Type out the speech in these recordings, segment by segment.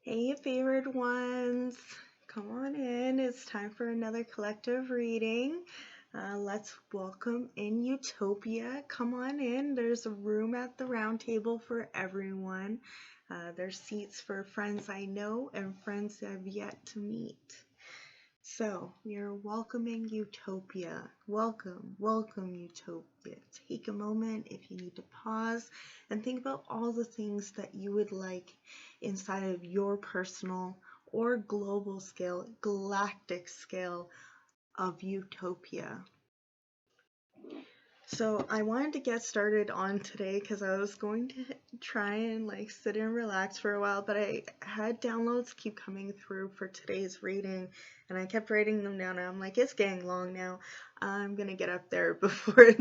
Hey, favored ones, come on in. It's time for another collective reading. Let's welcome in Utopia. Come on in. There's a room at the round table for everyone. There's seats for friends I know and friends I've yet to meet. So, we are welcoming Utopia. Welcome, welcome, Utopia. Take a moment if you need to pause and think about all the things that you would like inside of your personal or global scale, galactic scale of Utopia. So I wanted to get started on today because I was going to try and sit and relax for a while, but I had downloads keep coming through for today's reading, and I kept writing them down, and I'm like, it's getting long now. I'm gonna get up there before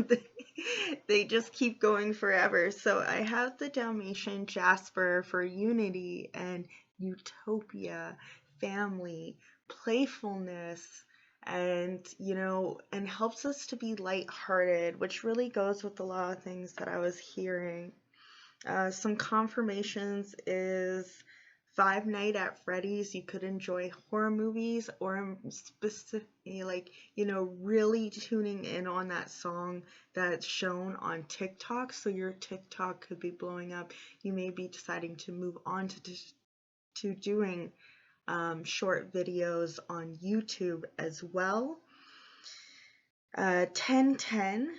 they just keep going forever. So I have the Dalmatian Jasper for unity and utopia, family, playfulness, and and helps us to be lighthearted, which really goes with a lot of things that I was hearing. Some confirmations is Five Nights at Freddy's. You could enjoy horror movies, or specifically really tuning in on that song that's shown on TikTok. So your TikTok could be blowing up. You may be deciding to move on to doing short videos on YouTube as well. 1010,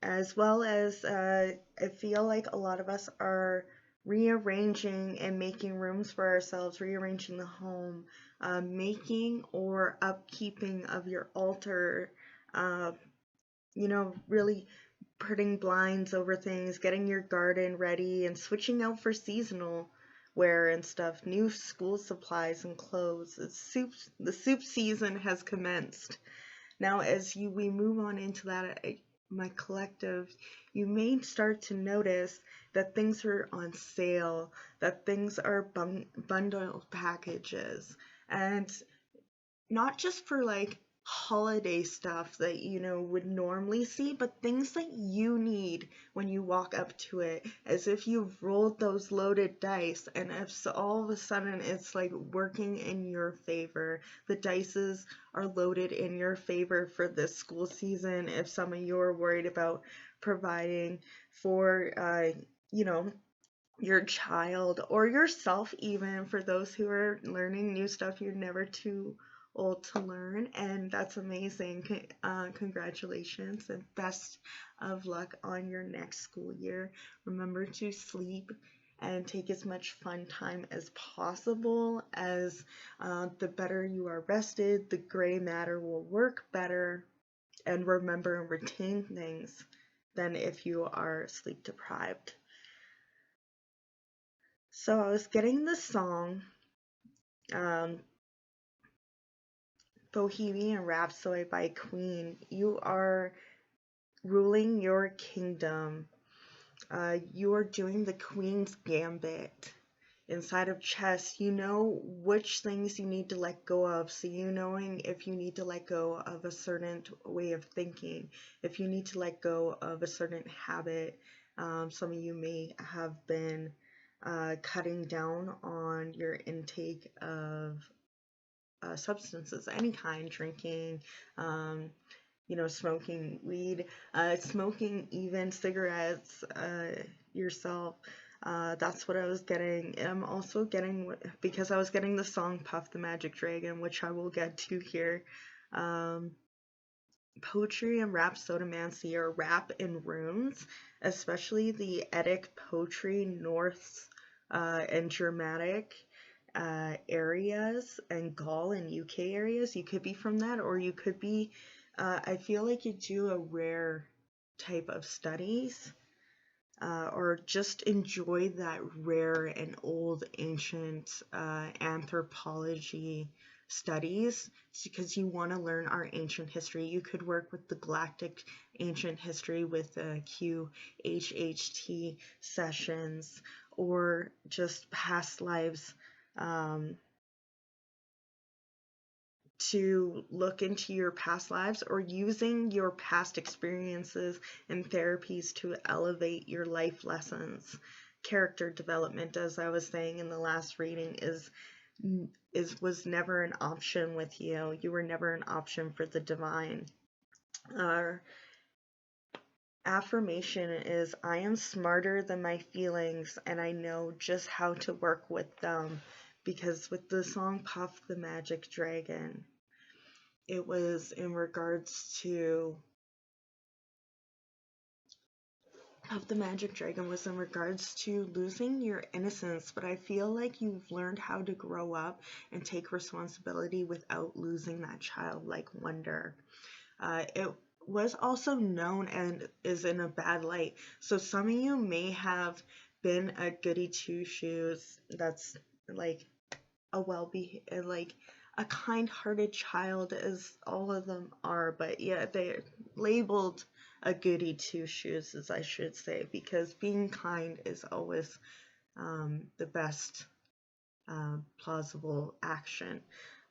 as well as I feel like a lot of us are rearranging and making rooms for ourselves, rearranging the home, making or upkeeping of your altar, really putting blinds over things, getting your garden ready, and switching out for seasonal wear and stuff, new school supplies and clothes. The soup season has commenced. Now, as we move on into that, my collective, you may start to notice that things are on sale, that things are bundle packages, and not just for holiday stuff that would normally see, but things that you need when you walk up to it, as if you've rolled those loaded dice, and if all of a sudden it's working in your favor. The dices are loaded in your favor for this school season. If some of you are worried about providing for your child or yourself, even for those who are learning new stuff, you're never too old to learn, and that's amazing. Congratulations and best of luck on your next school year. Remember to sleep and take as much fun time as possible, as the better you are rested, the gray matter will work better and remember and retain things than if you are sleep deprived. So I was getting the song Bohemian Rhapsody by Queen. You are ruling your kingdom. You are doing the Queen's Gambit. Inside of chess, you know which things you need to let go of. So knowing if you need to let go of a certain way of thinking, if you need to let go of a certain habit. Some of you may have been cutting down on your intake of substances, any kind, drinking, smoking weed, smoking even cigarettes yourself. That's what I was getting. I'm also getting, because I was getting the song Puff the Magic Dragon, which I will get to here. Poetry and rhapsodomancy, or rap in runes, especially the Vedic poetry, Norse and Germanic areas, and Gaul and UK areas. You could be from that, or you could be, I feel like you do a rare type of studies, or just enjoy that rare and old ancient anthropology studies, because you want to learn our ancient history. You could work with the Galactic ancient history with QHHT sessions, or just past lives, to look into your past lives, or using your past experiences and therapies to elevate your life lessons. character development, as I was saying in the last reading, was never an option with you. You were never an option for the divine. Our affirmation is, I am smarter than my feelings and I know just how to work with them. Because with the song Puff the Magic Dragon, it was in regards to the Magic Dragon was in regards to losing your innocence, but I feel like you've learned how to grow up and take responsibility without losing that childlike wonder. It was also known and is in a bad light. So some of you may have been a goody two shoes that's like like a kind-hearted child, as all of them are, but yeah, they're labeled a goody two-shoes, as I should say, because being kind is always the best plausible action.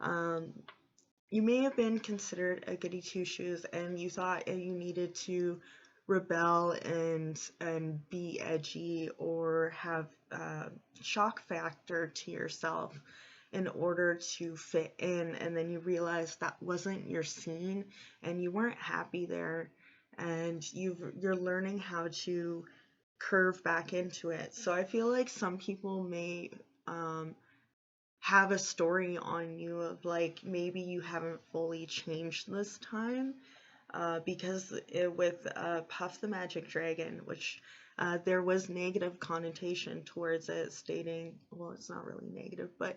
You may have been considered a goody two-shoes and you thought you needed to rebel and be edgy or have shock factor to yourself in order to fit in, and then you realized that wasn't your scene and you weren't happy there, and you're learning how to curve back into it. So I feel like some people may have a story on you of like, maybe you haven't fully changed this time, because with Puff the Magic Dragon, which there was negative connotation towards it, stating, well, it's not really negative, but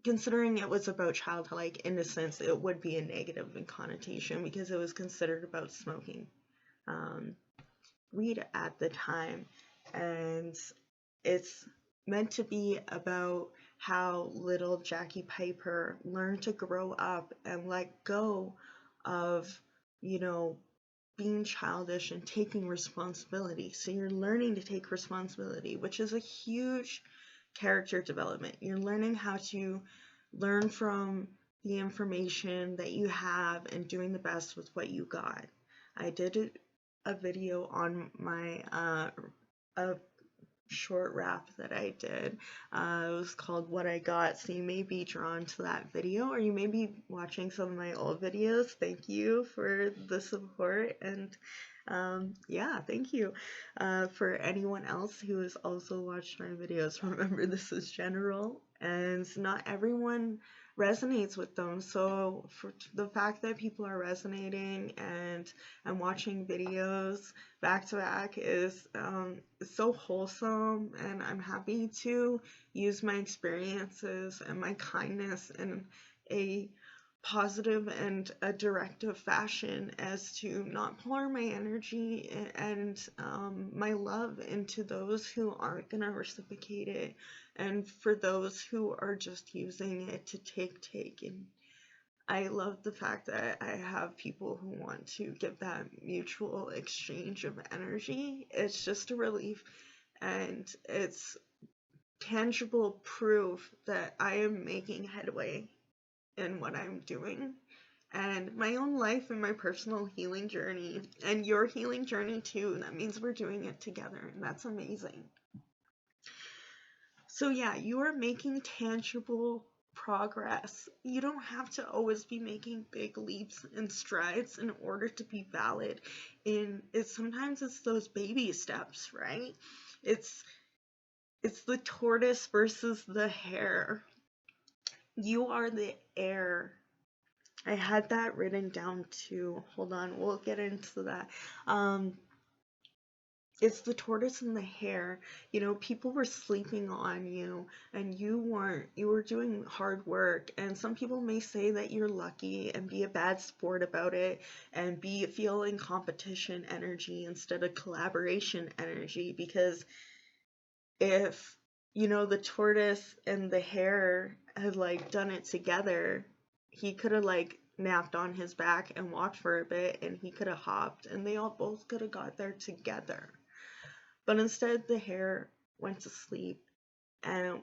considering it was about childlike innocence, it would be a negative in connotation because it was considered about smoking weed at the time, and it's meant to be about how little Jackie Piper learned to grow up and let go of, being childish and taking responsibility. So you're learning to take responsibility, which is a huge character development. You're learning how to learn from the information that you have and doing the best with what you got. I did a video on my a short rap that I did. It was called What I Got, so you may be drawn to that video, or you may be watching some of my old videos. Thank you for the support, and yeah, thank you. For anyone else who has also watched my videos, remember this is general and not everyone resonates with them. So for the fact that people are resonating and watching videos back to back is so wholesome, and I'm happy to use my experiences and my kindness in a positive and a directive fashion as to not pour my energy and my love into those who aren't going to reciprocate it, and for those who are just using it to take. And I love the fact that I have people who want to give that mutual exchange of energy. It's just a relief, and it's tangible proof that I am making headway in what I'm doing, and my own life and my personal healing journey, and your healing journey too. That means we're doing it together, and that's amazing. So yeah, you are making tangible progress. You don't have to always be making big leaps and strides in order to be valid. Sometimes it's those baby steps, right? It's the tortoise versus the hare. You are the heir. I had that written down too. Hold on, we'll get into that. It's the tortoise and the hare. People were sleeping on you, and you weren't. You were doing hard work, and some people may say that you're lucky and be a bad sport about it and feel in competition energy instead of collaboration energy, because if the tortoise and the hare had like done it together, he could have like napped on his back and walked for a bit, and he could have hopped, and they all both could have got there together. But instead, the hare went to sleep and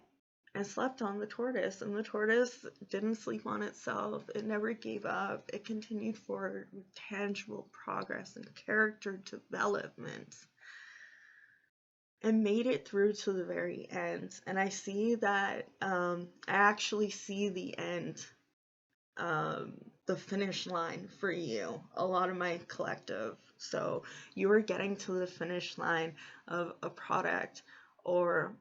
slept on the tortoise, and the tortoise didn't sleep on itself. It never gave up. It continued forward with tangible progress and character development. and made it through to the very end. And I see that, I actually see the end, the finish line for you, a lot of my collective. So you are getting to the finish line of a product, or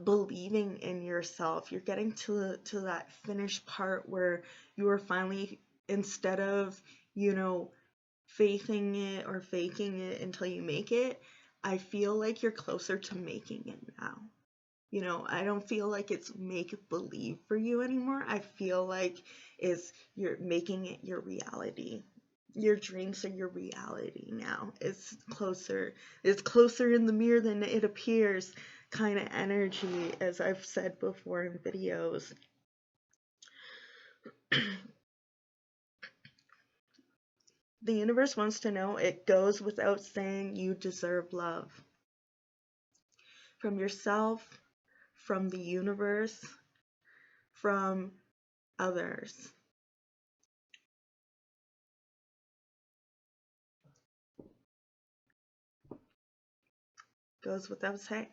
believing in yourself. You're getting to that finished part where you are finally, instead of, faithing it or faking it until you make it, I feel like you're closer to making it now. I don't feel like it's make believe for you anymore. I feel like you're making it your reality. Your dreams are your reality now. It's closer in the mirror than it appears, kind of energy, as I've said before in videos. The universe wants to know, it goes without saying, you deserve love. From yourself, from the universe, from others. Goes without saying.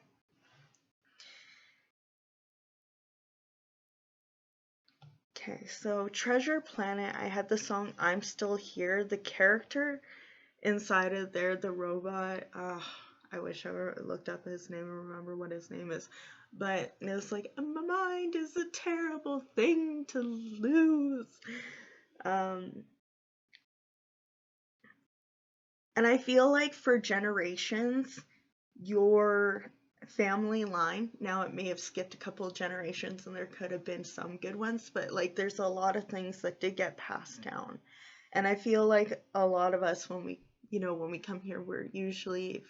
Okay, so Treasure Planet, I had the song I'm Still Here. The character inside of there, the robot, I wish I looked up his name and remember what his name is. But it was like, my mind is a terrible thing to lose. And I feel like for generations, your family line, now it may have skipped a couple of generations and there could have been some good ones, but like there's a lot of things that did get passed down. And I feel like a lot of us, when we come here, we're usually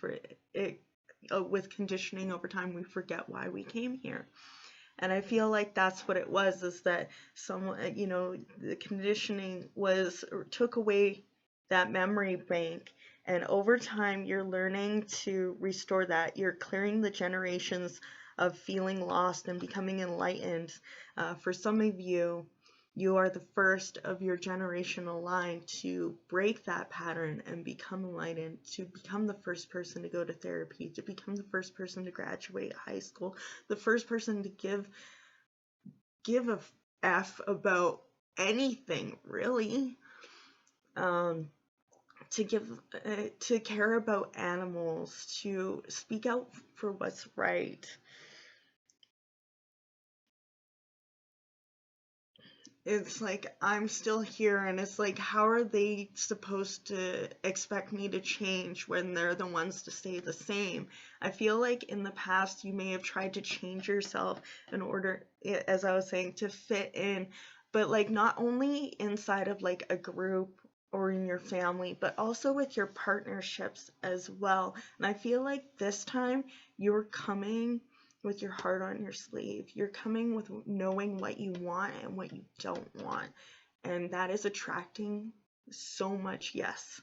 with conditioning over time, we forget why we came here. And I feel like that's what it was, is that someone, the conditioning took away that memory bank. And over time, you're learning to restore that. You're clearing the generations of feeling lost and becoming enlightened. For some of you, you are the first of your generational line to break that pattern and become enlightened, to become the first person to go to therapy, to become the first person to graduate high school, the first person to give a F about anything, really. To care about animals, to speak out for what's right. It's like, I'm still here, and it's like, how are they supposed to expect me to change when they're the ones to stay the same? I feel like in the past you may have tried to change yourself in order, as I was saying, to fit in, but like not only inside of like a group or in your family, but also with your partnerships as well. And I feel like this time you're coming with your heart on your sleeve. You're coming with knowing what you want and what you don't want. And that is attracting so much yes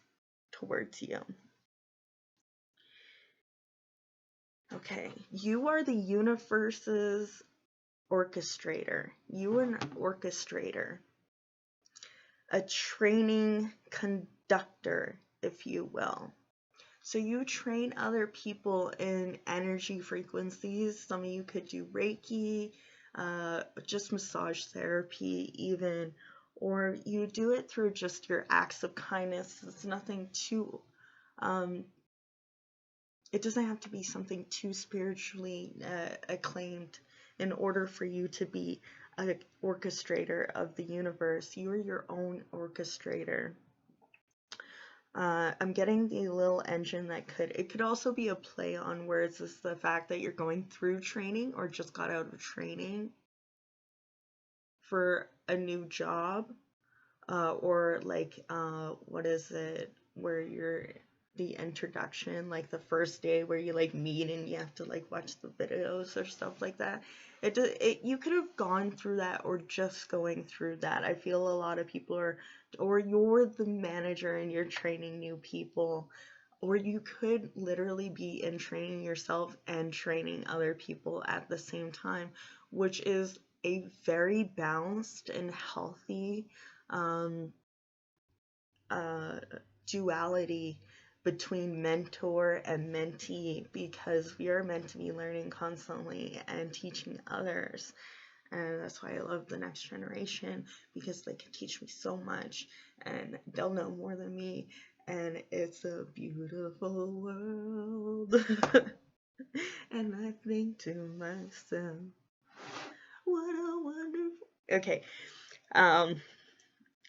towards you. Okay, you are the universe's orchestrator. You are an orchestrator. A training conductor, if you will. So you train other people in energy frequencies. Some of you could do Reiki, just massage therapy even, or you do it through just your acts of kindness. It's nothing too, it doesn't have to be something too spiritually acclaimed in order for you to be an orchestrator of the universe. You are your own orchestrator. I'm getting the little engine that it could also be a play on words, is the fact that you're going through training or just got out of training for a new job, or like, what is it, where you're the introduction, like the first day where you like meet and you have to like watch the videos or stuff like that. You could have gone through that or just going through that. I feel a lot of people are, or you're the manager and you're training new people, or you could literally be in training yourself and training other people at the same time, which is a very balanced and healthy duality between mentor and mentee, because we are meant to be learning constantly and teaching others. And that's why I love the next generation, because they can teach me so much and they'll know more than me. And it's a beautiful world. And I think to myself, what a wonderful. Okay.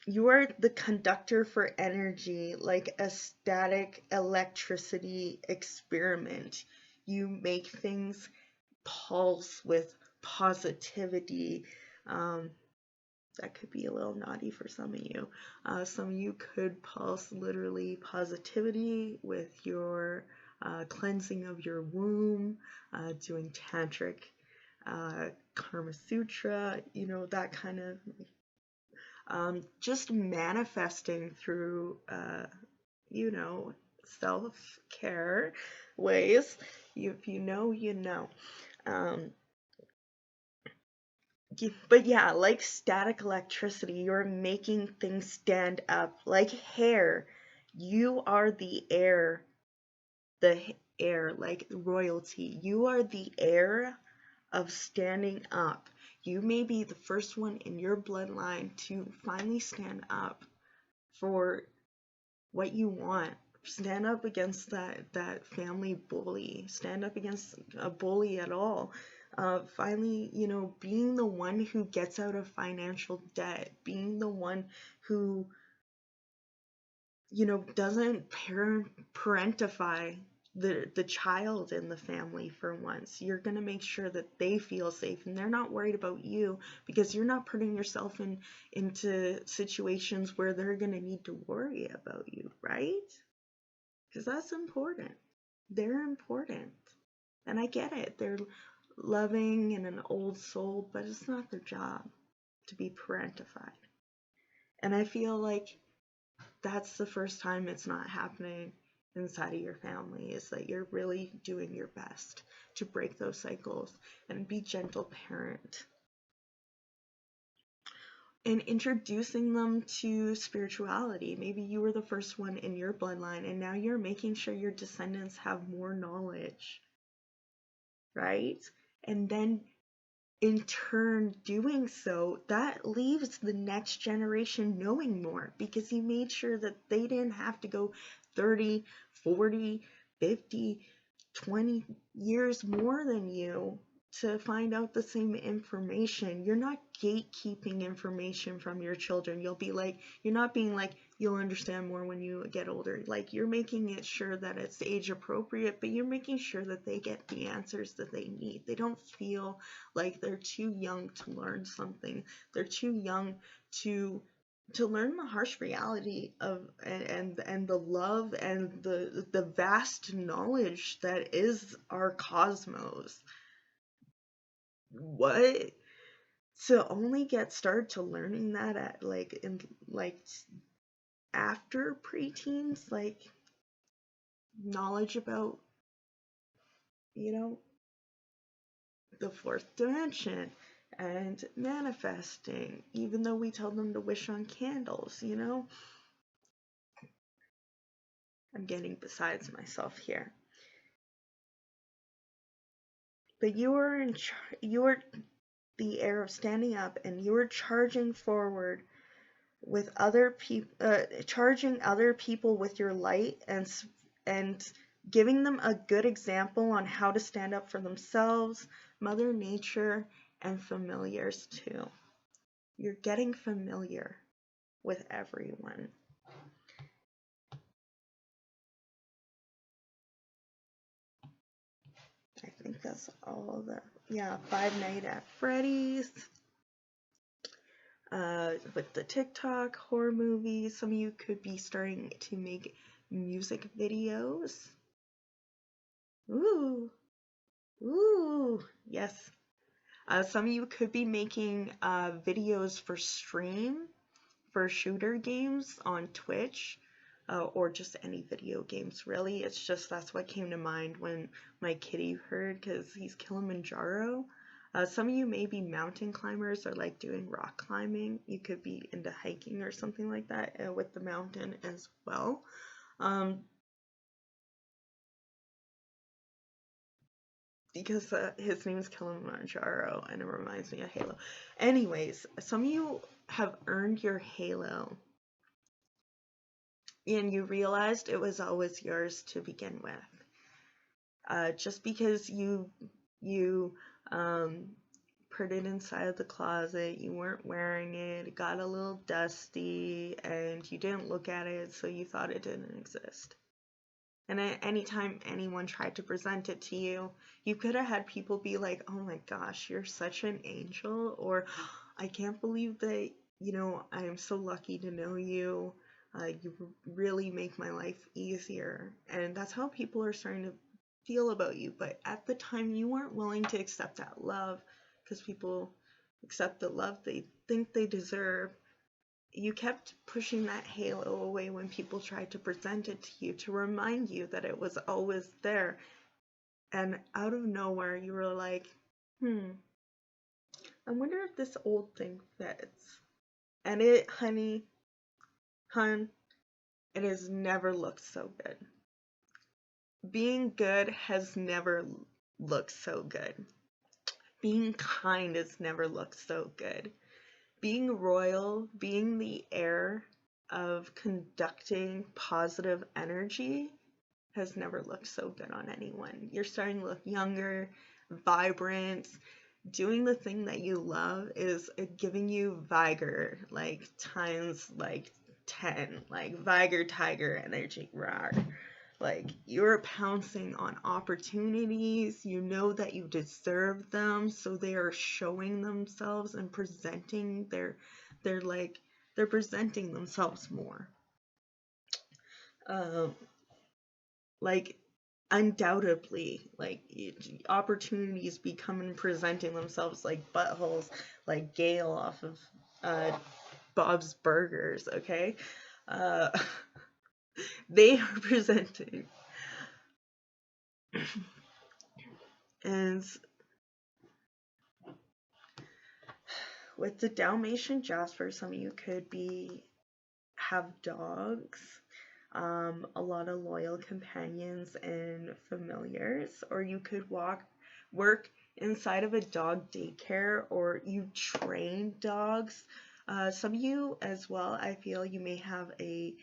You are the conductor for energy, like a static electricity experiment. You make things pulse with positivity. That could be a little naughty for some of you. Some of you could pulse literally positivity with your cleansing of your womb, doing tantric, Karma Sutra, that kind of just manifesting through, self-care ways. If you know, you know. But yeah, like static electricity, you're making things stand up. Like hair, you are the heir, like royalty. You are the heir of standing up. You may be the first one in your bloodline to finally stand up for what you want. Stand up against that family bully. Stand up against a bully at all. Finally, being the one who gets out of financial debt, being the one who, doesn't parentify the child in the family for once. You're going to make sure that they feel safe and they're not worried about you, because you're not putting yourself into situations where they're going to need to worry about you, right? Because that's important. They're important. And I get it. They're loving and an old soul, but it's not their job to be parentified. And I feel like that's the first time it's not happening inside of your family, is that you're really doing your best to break those cycles and be gentle parent. And introducing them to spirituality. Maybe you were the first one in your bloodline, and now you're making sure your descendants have more knowledge, right? And then in turn doing so, that leaves the next generation knowing more, because you made sure that they didn't have to go 30, 40, 50, 20 years more than you to find out the same information. You're not gatekeeping information from your children. You're not being like, you'll understand more when you get older. Like, you're making it sure that it's age appropriate, but you're making sure that they get the answers that they need. They don't feel like they're too young to learn something. They're too young to learn the harsh reality of and the love and the vast knowledge that is our cosmos. What? To only get started to learning that at after preteens, like knowledge about the fourth dimension and manifesting, even though we tell them to wish on candles. I'm getting besides myself here. But you are the heir of standing up, and you are charging forward with other people, charging other people with your light, and giving them a good example on how to stand up for themselves, Mother Nature, and familiars too. You're getting familiar with everyone. I think that's all Five Nights at Freddy's. With the TikTok horror movies, some of you could be starting to make music videos. Ooh, yes. Some of you could be making videos for stream, for shooter games on Twitch, or just any video games, really. It's just that's what came to mind when my kitty heard, because he's Kilimanjaro. Some of you may be mountain climbers or like doing rock climbing. You could be into hiking or something like that with the mountain as well. because his name is Kilimanjaro, and it reminds me of Halo. Anyways, some of you have earned your Halo, and you realized it was always yours to begin with. Just because you put it inside the closet, you weren't wearing it, it got a little dusty, and you didn't look at it, so you thought it didn't exist. And anytime anyone tried to present it to you, you could have had people be like, oh my gosh, you're such an angel, or I can't believe that, I am so lucky to know you. You really make my life easier. And that's how people are starting to feel about you. But at the time, you weren't willing to accept that love, because people accept the love they think they deserve. You kept pushing that halo away when people tried to present it to you, to remind you that it was always there. And out of nowhere, you were like, I wonder if this old thing fits. And it, it has never looked so good. Being good has never looked so good. Being kind has never looked so good. Being royal, being the heir of conducting positive energy has never looked so good on anyone. You're starting to look younger, vibrant. Doing the thing that you love is giving you vigor, like times like 10, like vigor tiger energy, rawr. Like, you're pouncing on opportunities, you know that you deserve them, so they are showing themselves and presenting they're presenting themselves more. Like, undoubtedly, like, opportunities becoming presenting themselves like buttholes, like Gail off of Bob's Burgers, okay? They are presenting. And with the Dalmatian Jasper, some of you could have dogs, a lot of loyal companions and familiars, or you could work inside of a dog daycare, or you train dogs. Some of you as well, I feel you may have a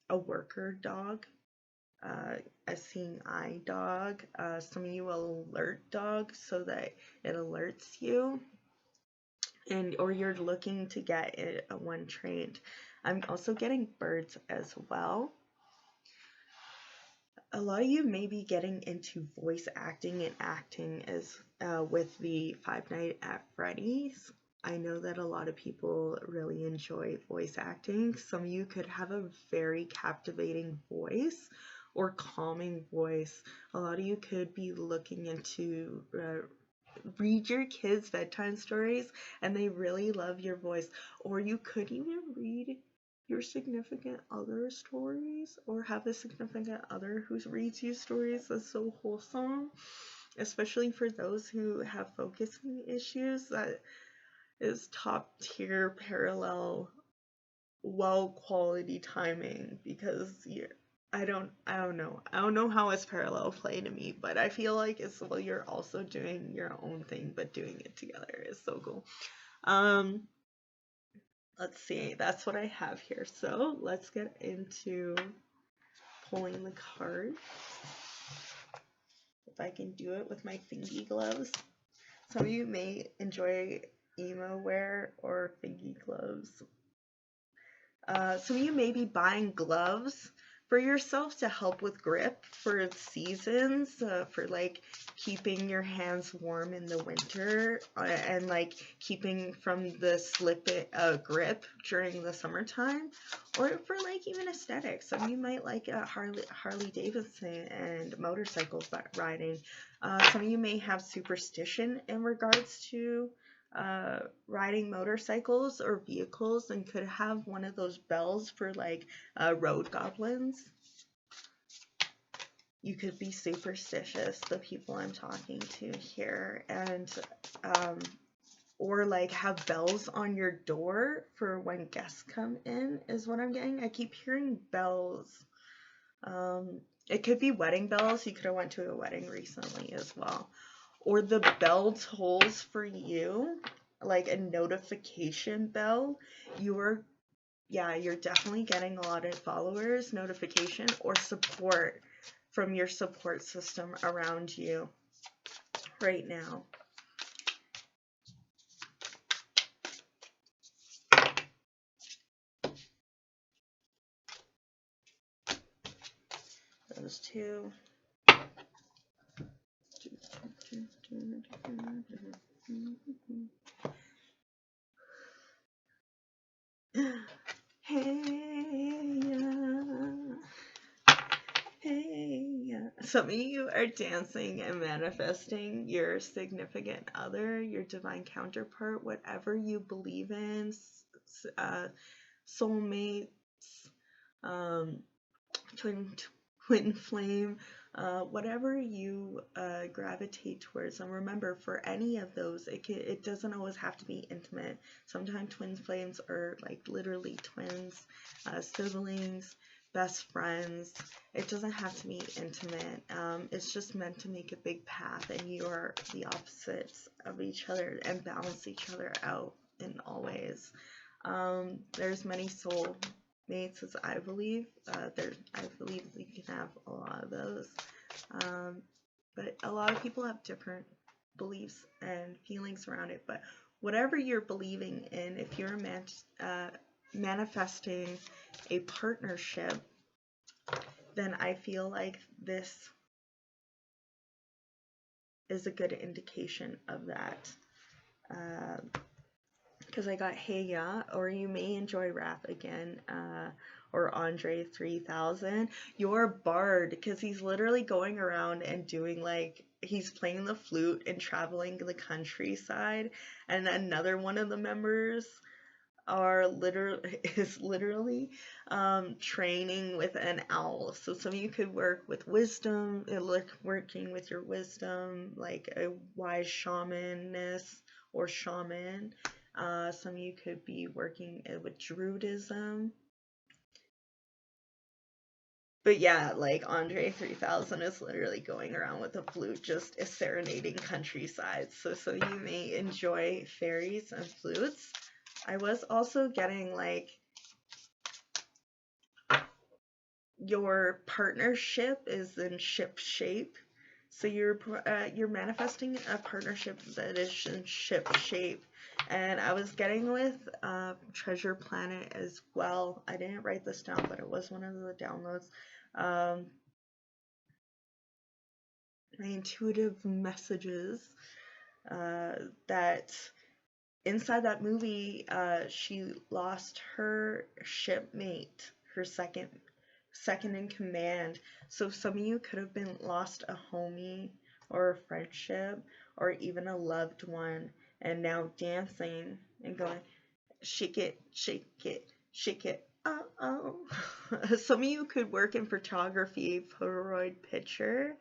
worker dog, a seeing eye dog, some of you alert dog, so that it alerts you, or you're looking to get one trained. I'm also getting birds as well. A lot of you may be getting into voice acting and acting as with the Five Nights at Freddy's. I know that a lot of people really enjoy voice acting. Some of you could have a very captivating voice or calming voice. A lot of you could be looking into read your kids' bedtime stories and they really love your voice. Or you could even read your significant other stories, or have a significant other who reads you stories. That's so wholesome, especially for those who have focusing issues. That is top tier, parallel, well quality timing, because I don't know how it's parallel play to me, but I feel like it's while you're also doing your own thing, but doing it together is so cool. Let's see, that's what I have here. So let's get into pulling the cards. If I can do it with my fingy gloves. Some of you may enjoy emo wear or fingy gloves. Some of you may be buying gloves for yourself to help with grip for seasons, for like keeping your hands warm in the winter, and like keeping from the slip grip during the summertime, or for like even aesthetics. Some of you might like Harley Davidson and motorcycle riding. Some of you may have superstition in regards to riding motorcycles or vehicles, and could have one of those bells for like road goblins. You could be superstitious, the people I'm talking to here, and or like have bells on your door for when guests come in is what I'm getting. I keep hearing bells. It could be wedding bells. You could have went to a wedding recently as well. Or the bell tolls for you, like a notification bell. You're definitely getting a lot of followers, notification, or support from your support system around you right now. Those two. Heya. Heya. Some of you are dancing and manifesting your significant other, your divine counterpart, whatever you believe in, soulmates, twin flame, whatever you gravitate towards. And remember, for any of those, it doesn't always have to be intimate. Sometimes twin flames are like literally twins, siblings, best friends. It doesn't have to be intimate. It's just meant to make a big path, and you are the opposites of each other and balance each other out in all ways. There's many soul mates, as I believe. I believe you can have a lot of those. But a lot of people have different beliefs and feelings around it. But whatever you're believing in, if you're manifesting a partnership, then I feel like this is a good indication of that. Because I got Heya, or you may enjoy rap again, or Andre 3000. You're Bard, because he's literally going around and doing like, he's playing the flute and traveling the countryside, and another one of the members is literally training with an owl. So some of you could work with wisdom, working with your wisdom, like a wise shamaness or shaman. Some of you could be working with Druidism. But yeah, like Andre 3000 is literally going around with a flute, just serenading countryside. So some of you may enjoy fairies and flutes. I was also getting like your partnership is in ship shape. So you're manifesting a partnership that is in ship shape. And I was getting with Treasure Planet as well. I didn't write this down, but it was one of the downloads. My intuitive messages that inside that movie, she lost her shipmate, her second in command. So some of you could have been lost a homie or a friendship or even a loved one, and now dancing and going, shake it, shake it, shake it, oh. Some of you could work in photography, Polaroid picture.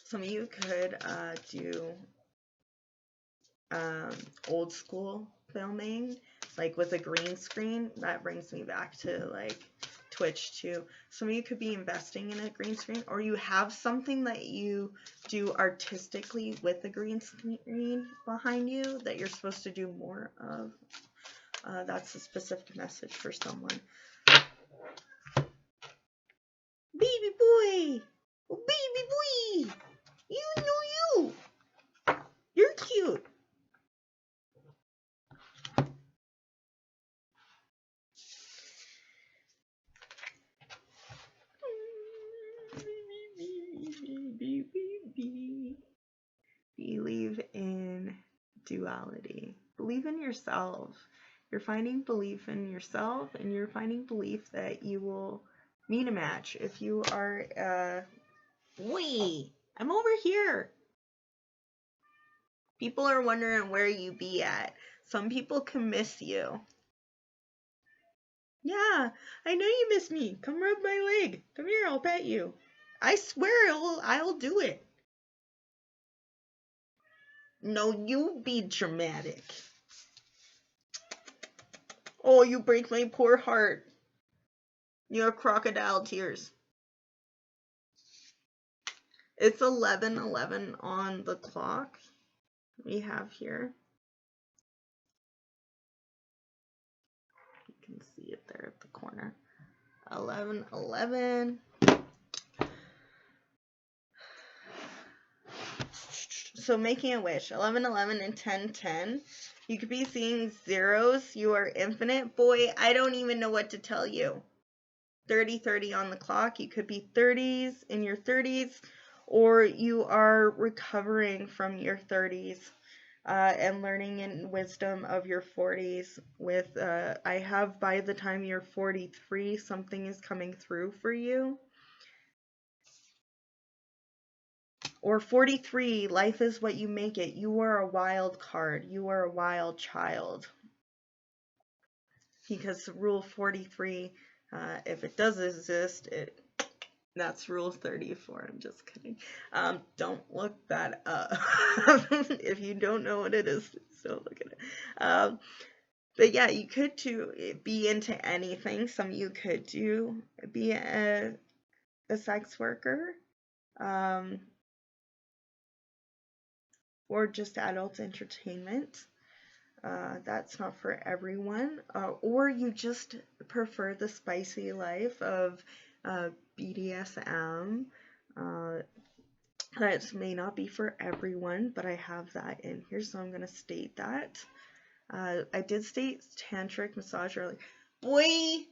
Some of you could do old school filming, like with a green screen. That brings me back to like Twitch too. Some of you could be investing in a green screen, or you have something that you do artistically with a green screen behind you that you're supposed to do more of. That's a specific message for someone. Baby boy! Oh, baby boy! You know you! You're cute! Believe in duality. Believe in yourself. You're finding belief in yourself, and you're finding belief that you will meet a match. If you are, wait, I'm over here. People are wondering where you be at. Some people can miss you. Yeah, I know you miss me. Come rub my leg. Come here, I'll pet you. I swear I'll do it. No, you be dramatic. Oh, you break my poor heart. Your crocodile tears. It's 11:11 on the clock we have here. You can see it there at the corner. 11:11. So making a wish, 11:11 and 10:10. You could be seeing zeros. You are infinite. Boy, I don't even know what to tell you. 30:30 on the clock. You could be 30s, in your 30s, or you are recovering from your 30s and learning in wisdom of your 40s. With I have by the time you're 43, something is coming through for you. Or 43, life is what you make it. You are a wild card. You are a wild child. Because rule 43, if it does exist, that's rule 34. I'm just kidding. Don't look that up. If you don't know what it is, please don't look at it. But yeah, you could be into anything. Some of you could be a sex worker. Or just adult entertainment. That's not for everyone. Or you just prefer the spicy life of BDSM. That may not be for everyone, but I have that in here, so I'm going to state that. I did state tantric massage earlier. Boy,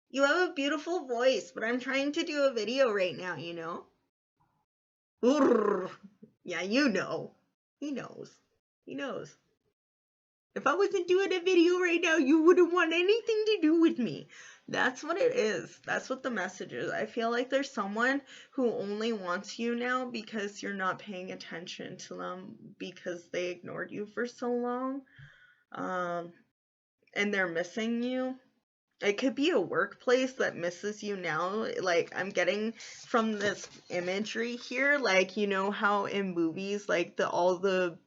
you have a beautiful voice, but I'm trying to do a video right now, you know? Urgh. Yeah, you know. He knows. He knows. If I wasn't doing a video right now, you wouldn't want anything to do with me. That's what it is. That's what the message is. I feel like there's someone who only wants you now because you're not paying attention to them because they ignored you for so long. And they're missing you. It could be a workplace that misses you now. Like, I'm getting from this imagery here, like, you know how in movies, like, all the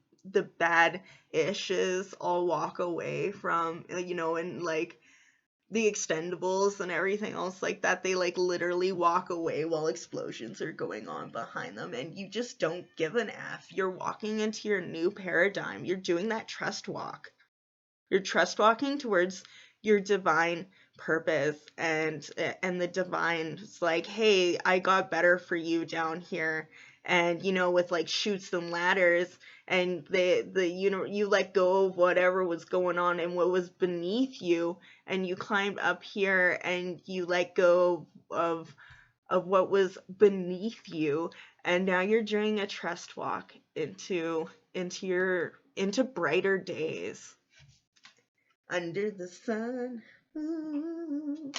bad ishes all walk away from, you know, and like the Expendables and everything else like that, they like literally walk away while explosions are going on behind them, and you just don't give an F. You're walking into your new paradigm. You're doing that trust walk. You're trust walking towards your divine purpose, and the divine's like, hey, I got better for you down here. And, you know, with like chutes and ladders, and you know, you let go of whatever was going on and what was beneath you, and you climbed up here and you let go of what was beneath you, and now you're doing a trust walk into brighter days. Under the sun. Ooh,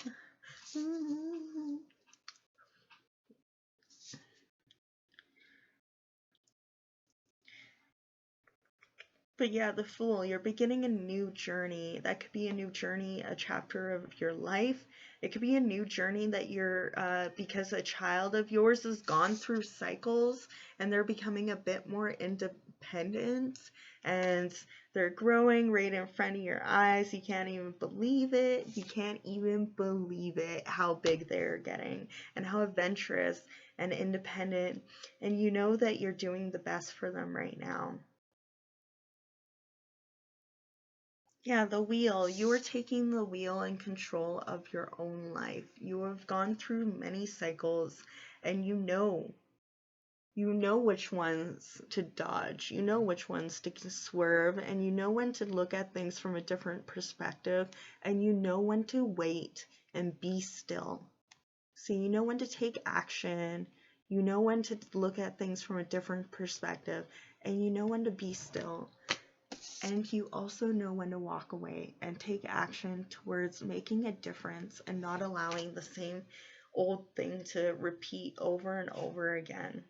ooh. But yeah, the Fool, you're beginning a new journey. That could be a new journey, a chapter of your life. It could be a new journey that you're, because a child of yours has gone through cycles and they're becoming a bit more independent and they're growing right in front of your eyes. You can't even believe it. You can't even believe it, how big they're getting and how adventurous and independent. And you know that you're doing the best for them right now. Yeah, the wheel. You are taking the wheel and control of your own life. You have gone through many cycles and you know which ones to dodge. You know which ones to swerve, and you know when to look at things from a different perspective, and you know when to wait and be still. So you know when to take action. You know when to look at things from a different perspective, and you know when to be still. And you also know when to walk away and take action towards making a difference and not allowing the same old thing to repeat over and over again.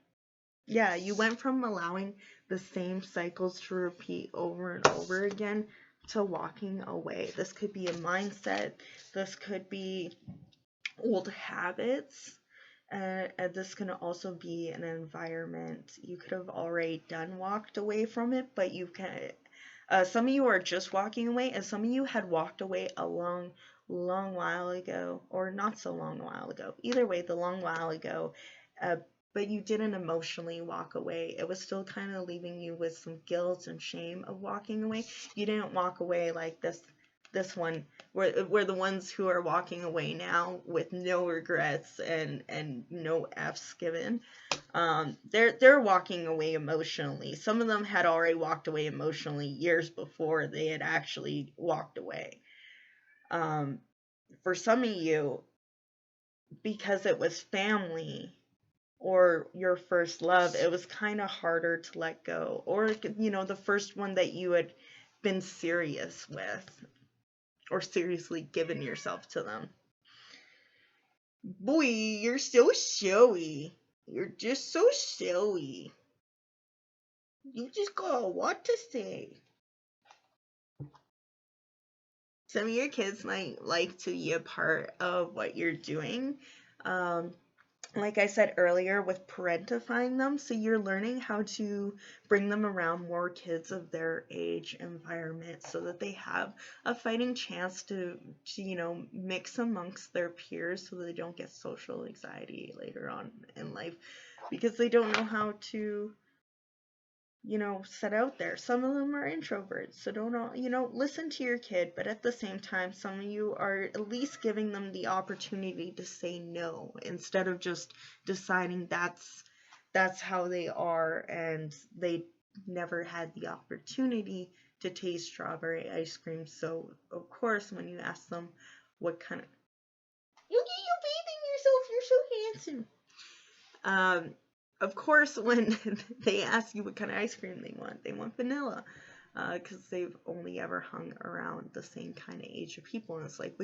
Yeah, you went from allowing the same cycles to repeat over and over again to walking away. This could be a mindset. This could be old habits. This can also be an environment. You could have already walked away from it, but you can Some of you are just walking away, and some of you had walked away a long, long while ago, or not so long while ago. Either way, the long while ago, uh, but you didn't emotionally walk away. It was still kind of leaving you with some guilt and shame of walking away. You didn't walk away like this one, we're the ones who are walking away now with no regrets and no F's given. They're walking away emotionally. Some of them had already walked away emotionally years before they had actually walked away. For some of you, because it was family or your first love, it was kind of harder to let go. Or, the first one that you had been serious with, or seriously given yourself to them. Boy, you're so showy. You're just so showy. You just got a lot to say. Some of your kids might like to be a part of what you're doing. Like I said earlier, with parentifying them, so you're learning how to bring them around more kids of their age environment so that they have a fighting chance to mix amongst their peers so that they don't get social anxiety later on in life because they don't know how to set out there. Some of them are introverts, so don't, listen to your kid, but at the same time, some of you are at least giving them the opportunity to say no instead of just deciding that's how they are and they never had the opportunity to taste strawberry ice cream. So, of course, when you ask them what kind of... You're bathing yourself, you're so handsome. Of course, when they ask you what kind of ice cream they want vanilla, because they've only ever hung around the same kind of age of people. And it's like,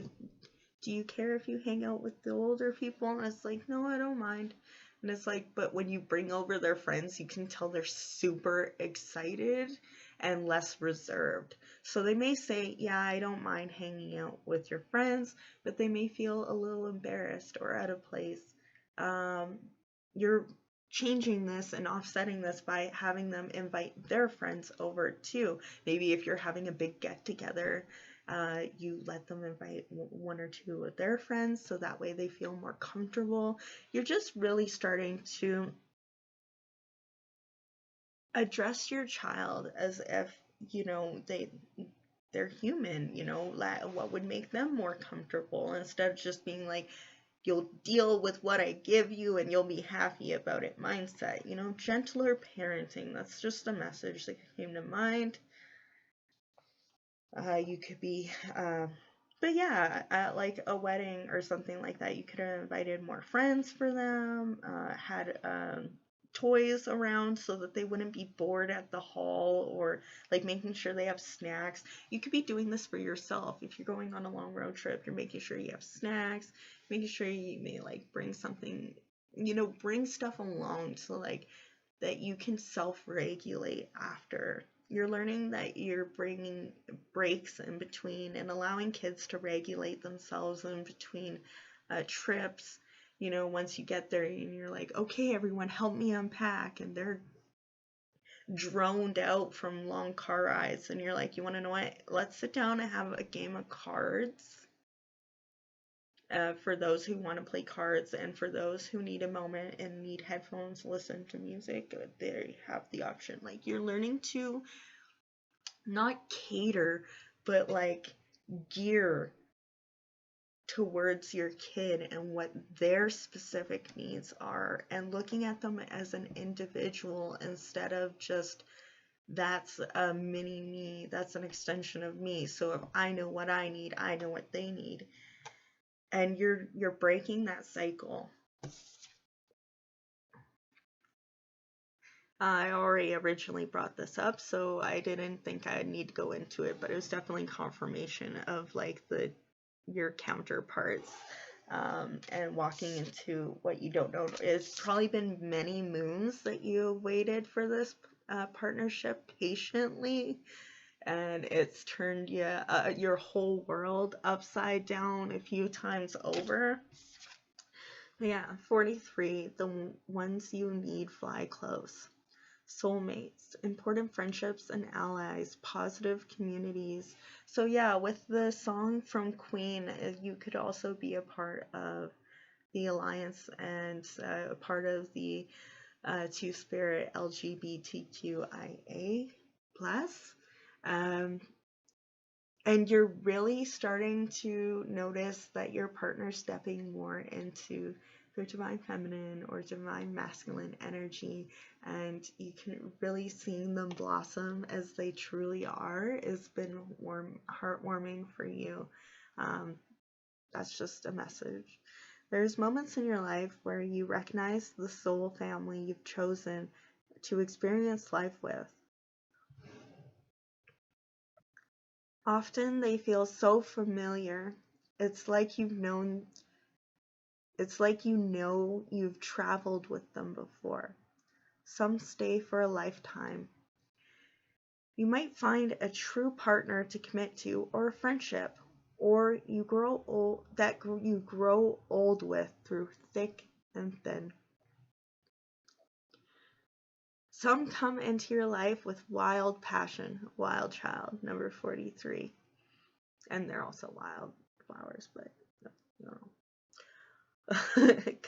do you care if you hang out with the older people? And it's like, no, I don't mind. And it's like, but when you bring over their friends, you can tell they're super excited and less reserved. So they may say, yeah, I don't mind hanging out with your friends, but they may feel a little embarrassed or out of place. You're changing this and offsetting this by having them invite their friends over too. Maybe if you're having a big get together, you let them invite one or two of their friends so that way they feel more comfortable. You're just really starting to address your child as if they're human, what would make them more comfortable instead of just being like, you'll deal with what I give you and you'll be happy about it mindset. Gentler parenting. That's just a message that came to mind. You could be, but yeah, at like a wedding or something like that, you could have invited more friends for them, had toys around so that they wouldn't be bored at the hall, or like making sure they have snacks. You could be doing this for yourself. If you're going on a long road trip, you're making sure you have snacks, making sure you may like bring something, bring stuff along so like that you can self-regulate after. You're learning that you're bringing breaks in between and allowing kids to regulate themselves in between trips. Once you get there and you're like, okay, everyone, help me unpack, and they're droned out from long car rides, and you're like, you want to know what? Let's sit down and have a game of cards. For those who want to play cards, and for those who need a moment and need headphones, listen to music, they have the option. Like, you're learning to not cater, but like gear towards your kid and what their specific needs are, and looking at them as an individual instead of just that's a mini me, that's an extension of me. So if I know what I need, I know what they need. And you're breaking that cycle. I already originally brought this up, so I didn't think I'd need to go into it, but it was definitely confirmation of like your counterparts, and walking into what you don't know. It's probably been many moons that you waited for this partnership patiently, and it's turned your whole world upside down a few times over. Yeah, 43, the ones you need fly close. soulmates, important friendships and allies, positive communities. So yeah, with the song from Queen, you could also be a part of the alliance and a part of the Two-Spirit LGBTQIA plus. And you're really starting to notice that your partner's stepping more into their divine feminine or divine masculine energy, and you can really see them blossom as they truly are. It's been heartwarming for you. That's just a message. There's moments in your life where you recognize the soul family you've chosen to experience life with. Often they feel so familiar. It's like you know you've traveled with them before. Some stay for a lifetime. You might find a true partner to commit to, or a friendship, or you grow old with through thick and thin. Some come into your life with wild passion, wild child, number 43. And they're also wild flowers, but no.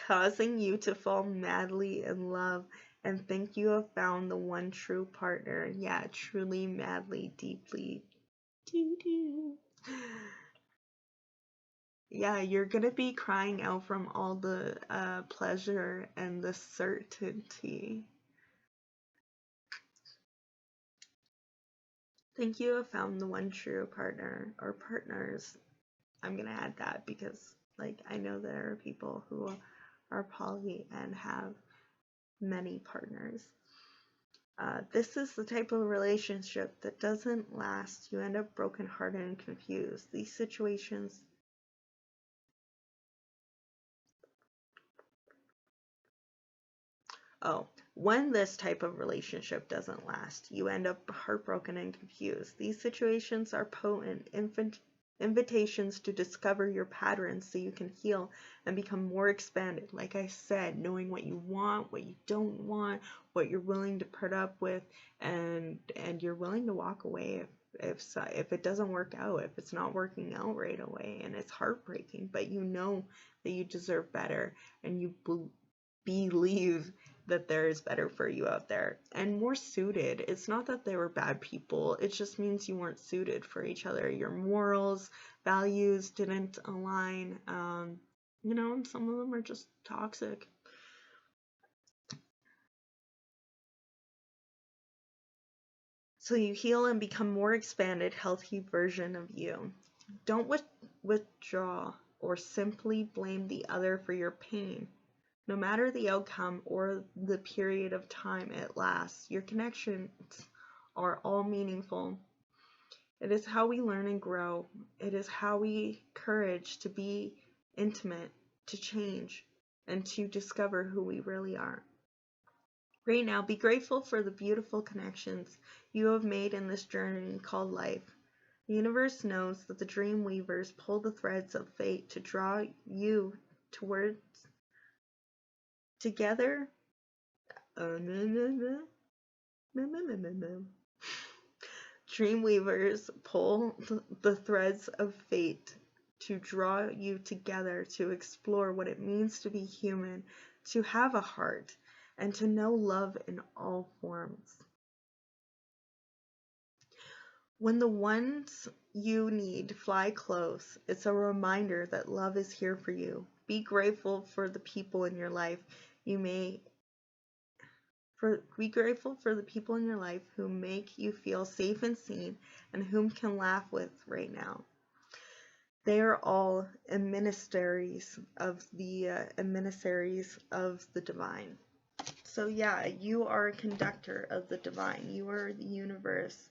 Causing you to fall madly in love and think you have found the one true partner. Yeah, truly, madly, deeply. Yeah, you're gonna be crying out from all the pleasure and the certainty. Think you have found the one true partner or partners. I'm gonna add that because, like, I know there are people who are poly and have many partners. This is the type of relationship that doesn't last. You end up brokenhearted and confused. These situations when this type of relationship doesn't last, you end up heartbroken and confused. These situations are potent invitations to discover your patterns so you can heal and become more expanded. Like I said, knowing what you want, what you don't want, what you're willing to put up with, and you're willing to walk away if it doesn't work out, if it's not working out right away, and it's heartbreaking, but you know that you deserve better, and you believe that there is better for you out there and more suited. It's not that they were bad people, it just means you weren't suited for each other. Your morals, values didn't align. And some of them are just toxic. So you heal and become more expanded, healthy version of you. Don't withdraw or simply blame the other for your pain. No matter the outcome or the period of time it lasts, your connections are all meaningful. It is how we learn and grow. It is how we courage to be intimate, to change, and to discover who we really are. Right now, be grateful for the beautiful connections you have made in this journey called life. The universe knows that the dream weavers pull the threads of fate to draw you towards together. Dreamweavers pull the threads of fate to draw you together to explore what it means to be human, to have a heart, and to know love in all forms. When the ones you need fly close, it's a reminder that love is here for you. Be grateful for the people in your life be grateful for the people in your life who make you feel safe and seen and whom can laugh with right now. They are all emissaries of the divine. So yeah, you are a conductor of the divine. You are the universe.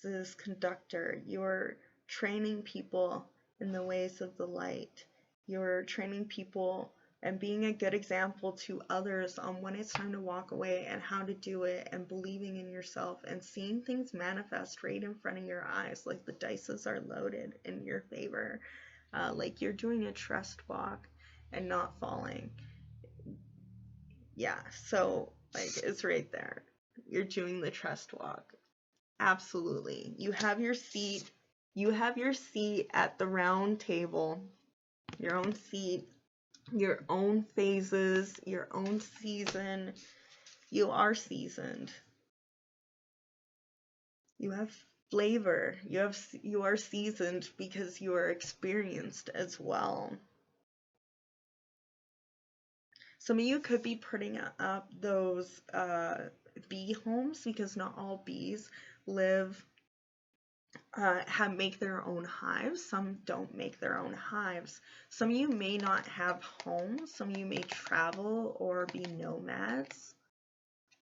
This is Conductor. You're training people in the ways of the light. You're training people and being a good example to others on when it's time to walk away and how to do it, and believing in yourself and seeing things manifest right in front of your eyes, like the dices are loaded in your favor, like you're doing a trust walk and not falling. Yeah, so like it's right there. you're doing the trust walk. Absolutely. You have your seat. You have your seat at the round table, your own seat, your own phases, your own season. You are seasoned. You have flavor. You are seasoned because you are experienced as well. Some of you could be putting up those bee homes, because not all bees live make their own hives. Some don't make their own hives. Some of you may not have homes. Some of you may travel or be nomads,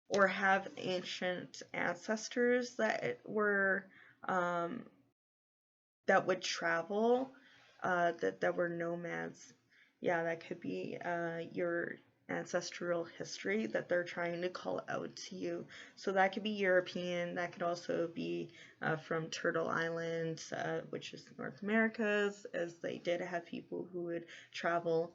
or have ancient ancestors that were that would travel, that were nomads. Yeah, that could be your ancestral history that they're trying to call out to you. So that could be European. That could also be from Turtle Island, which is North America, as they did have people who would travel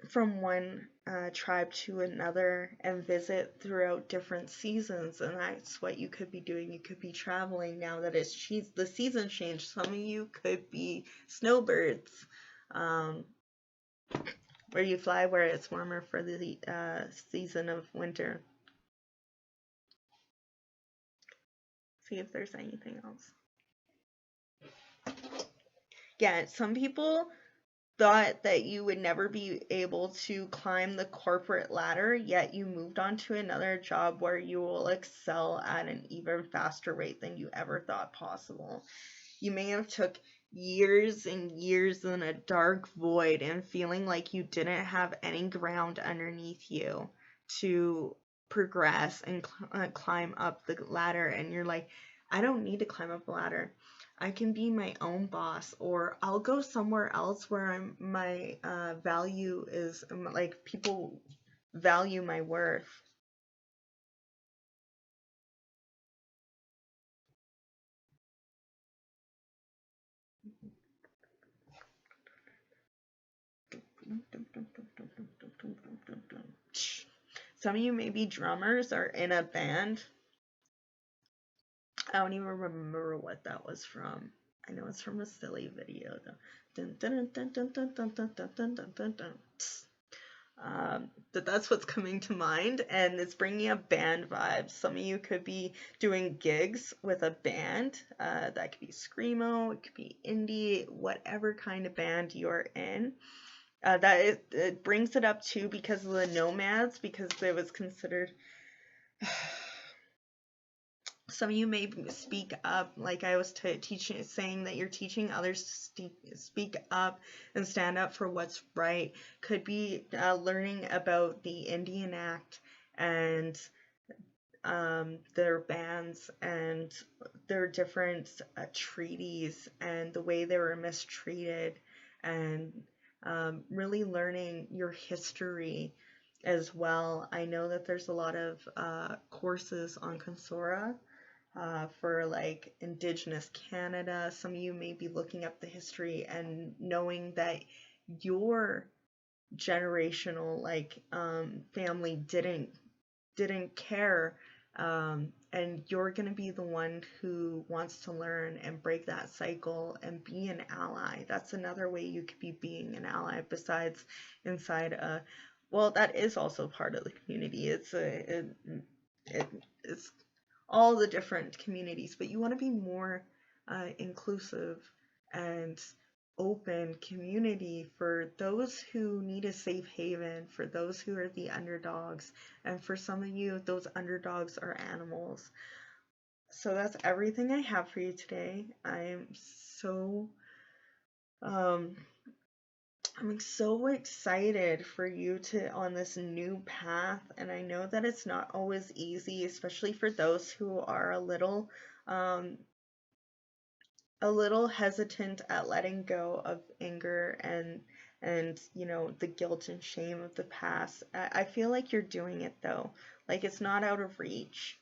from one tribe to another and visit throughout different seasons. And that's what you could be doing. You could be traveling now that the season changed. Some of you could be snowbirds, where you fly where it's warmer for the season of winter. See if there's anything else. Yeah, some people thought that you would never be able to climb the corporate ladder, yet you moved on to another job where you will excel at an even faster rate than you ever thought possible. You may have took years and years in a dark void and feeling like you didn't have any ground underneath you to progress and climb up the ladder, and you're like, I don't need to climb up a ladder. I can be my own boss, or I'll go somewhere else where my value is, like, people value my worth. Some of you may be drummers or in a band. I don't even remember what that was from. I know it's from a silly video though. But that's what's coming to mind, and it's bringing up band vibes. Some of you could be doing gigs with a band. That could be screamo, it could be indie, whatever kind of band you're in. It brings it up too because of the nomads, because it was considered. Some of you may speak up, like I was saying that you're teaching others to speak up and stand up for what's right. Could be learning about the Indian Act and their bans and their different treaties and the way they were mistreated, and really learning your history as well. I know that there's a lot of courses on Coursera for like Indigenous Canada. Some of you may be looking up the history and knowing that your generational family didn't care, and you're going to be the one who wants to learn and break that cycle and be an ally. That's another way you could be being an ally, besides inside well, that is also part of the community. It's all the different communities, but you want to be more inclusive and open community for those who need a safe haven, for those who are the underdogs, and for some of you, those underdogs are animals. So that's everything I have for you today. I'm so excited for you to on this new path, and I know that it's not always easy, especially for those who are a little hesitant at letting go of anger and the guilt and shame of the past. I feel like you're doing it though. Like, it's not out of reach.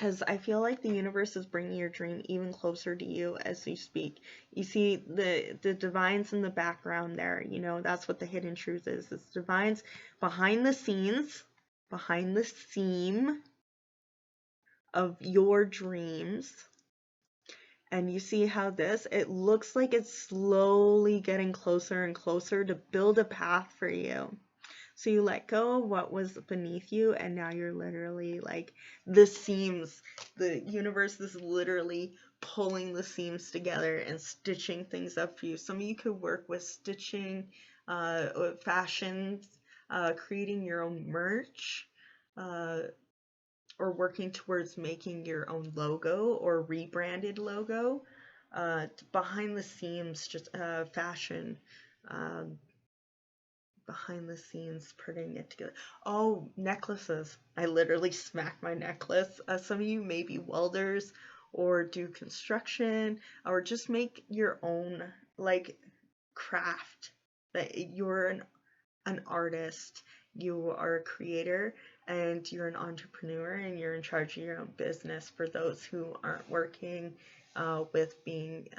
because I feel like the universe is bringing your dream even closer to you as you speak. You see the divines in the background there, you know, that's what the hidden truth is. It's divines behind the scenes, behind the seam of your dreams. And you see how it looks like it's slowly getting closer and closer to build a path for you. So you let go of what was beneath you, and now you're literally like the seams. The universe is literally pulling the seams together and stitching things up for you. Some of you could work with stitching, fashions, creating your own merch, or working towards making your own logo or rebranded logo. Behind the scenes, just fashion. Behind the scenes, putting it together. Oh, necklaces. I literally smacked my necklace. Some of you may be welders or do construction or just make your own like craft. That you're an artist, you are a creator, and you're an entrepreneur, and you're in charge of your own business. For those who aren't working with being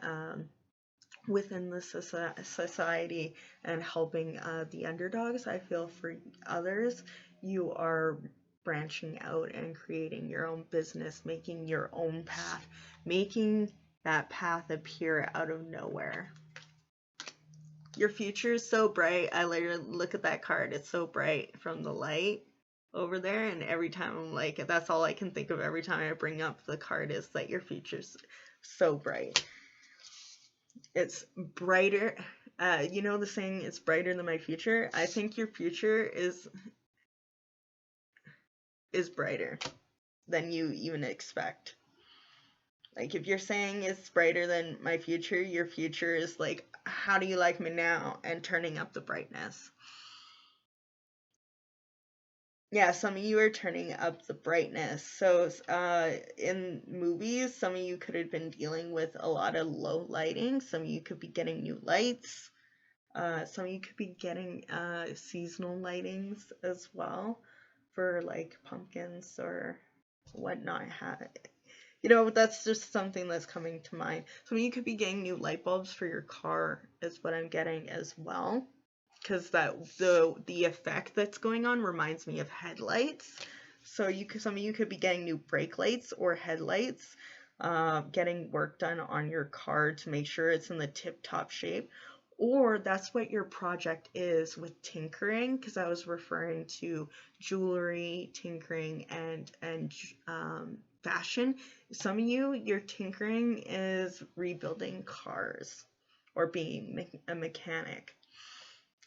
within the society and helping the underdogs, I feel for others, you are branching out and creating your own business, making your own path, making that path appear out of nowhere. Your future is so bright. I literally look at that card. It's so bright from the light over there. And every time I'm like, that's all I can think of every time I bring up the card is that your future's so bright. It's brighter. You know the saying, it's brighter than my future? I think your future is brighter than you even expect. Like, if you're saying it's brighter than my future, your future is like, how do you like me now? And turning up the brightness. Yeah, some of you are turning up the brightness. So in movies, some of you could have been dealing with a lot of low lighting. Some of you could be getting new lights. Some of you could be getting seasonal lightings as well for like pumpkins or whatnot. You know, that's just something that's coming to mind. Some of you could be getting new light bulbs for your car is what I'm getting as well. Because the effect that's going on reminds me of headlights. So some of you could be getting new brake lights or headlights, getting work done on your car to make sure it's in the tip-top shape. Or that's what your project is with tinkering, because I was referring to jewelry, tinkering, and fashion. Some of you, your tinkering is rebuilding cars or being a mechanic.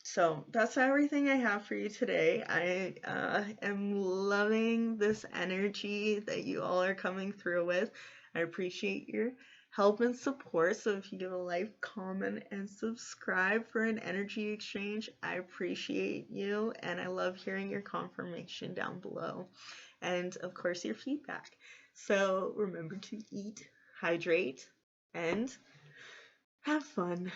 So that's everything I have for you today. I am loving this energy that you all are coming through with. I appreciate your help and support. So if you give a like, comment, and subscribe for an energy exchange, I appreciate you. And I love hearing your confirmation down below. And of course, your feedback. So remember to eat, hydrate, and have fun.